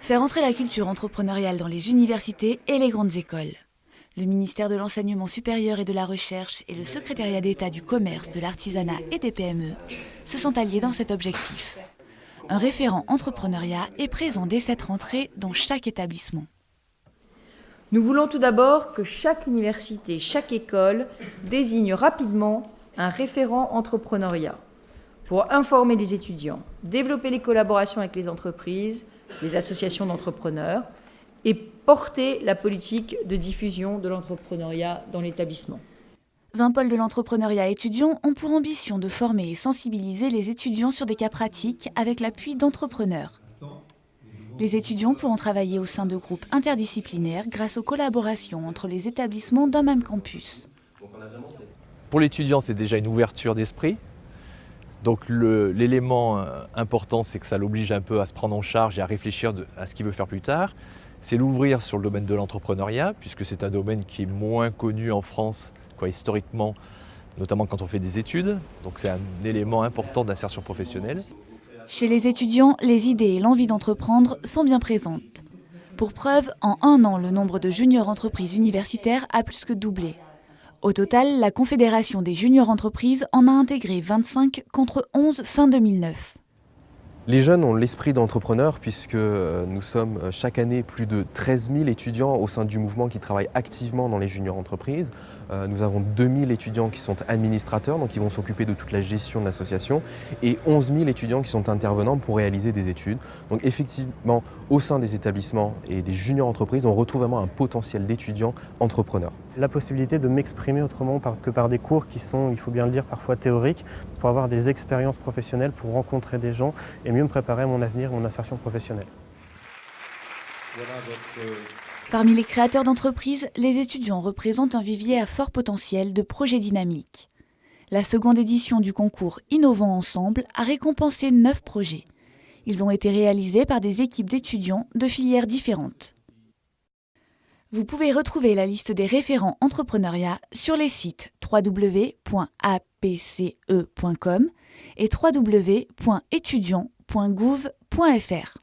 Faire entrer la culture entrepreneuriale dans les universités et les grandes écoles. Le ministère de l'Enseignement supérieur et de la Recherche et le secrétariat d'État du commerce, de l'artisanat et des PME se sont alliés dans cet objectif. Un référent entrepreneuriat est présent dès cette rentrée dans chaque établissement. Nous voulons tout d'abord que chaque université, chaque école désigne rapidement un référent entrepreneuriat pour informer les étudiants, développer les collaborations avec les entreprises, les associations d'entrepreneurs et porter la politique de diffusion de l'entrepreneuriat dans l'établissement. 20 pôles de l'entrepreneuriat étudiants ont pour ambition de former et sensibiliser les étudiants sur des cas pratiques avec l'appui d'entrepreneurs. Les étudiants pourront travailler au sein de groupes interdisciplinaires grâce aux collaborations entre les établissements d'un même campus. Pour l'étudiant, c'est déjà une ouverture d'esprit. Donc l'élément important, c'est que ça l'oblige un peu à se prendre en charge et à réfléchir à ce qu'il veut faire plus tard. C'est l'ouvrir sur le domaine de l'entrepreneuriat, puisque c'est un domaine qui est moins connu en France, historiquement, notamment quand on fait des études. Donc c'est un élément important d'insertion professionnelle. Chez les étudiants, les idées et l'envie d'entreprendre sont bien présentes. Pour preuve, en 1 an, le nombre de juniors entreprises universitaires a plus que doublé. Au total, la Confédération des juniors entreprises en a intégré 25 contre 11 fin 2009. Les jeunes ont l'esprit d'entrepreneur puisque nous sommes chaque année plus de 13 000 étudiants au sein du mouvement qui travaillent activement dans les juniors entreprises. Nous avons 2 000 étudiants qui sont administrateurs, donc qui vont s'occuper de toute la gestion de l'association, et 11 000 étudiants qui sont intervenants pour réaliser des études. Donc effectivement, au sein des établissements et des juniors entreprises, on retrouve vraiment un potentiel d'étudiants entrepreneurs. C'est la possibilité de m'exprimer autrement que par des cours qui sont, il faut bien le dire, parfois théoriques, pour avoir des expériences professionnelles, pour rencontrer des gens et mieux me préparer à mon avenir, mon insertion professionnelle. Parmi les créateurs d'entreprises, les étudiants représentent un vivier à fort potentiel de projets dynamiques. La seconde édition du concours Innovons Ensemble a récompensé 9 projets. Ils ont été réalisés par des équipes d'étudiants de filières différentes. Vous pouvez retrouver la liste des référents entrepreneuriat sur les sites www.apce.com et www.étudiants.gouv.fr.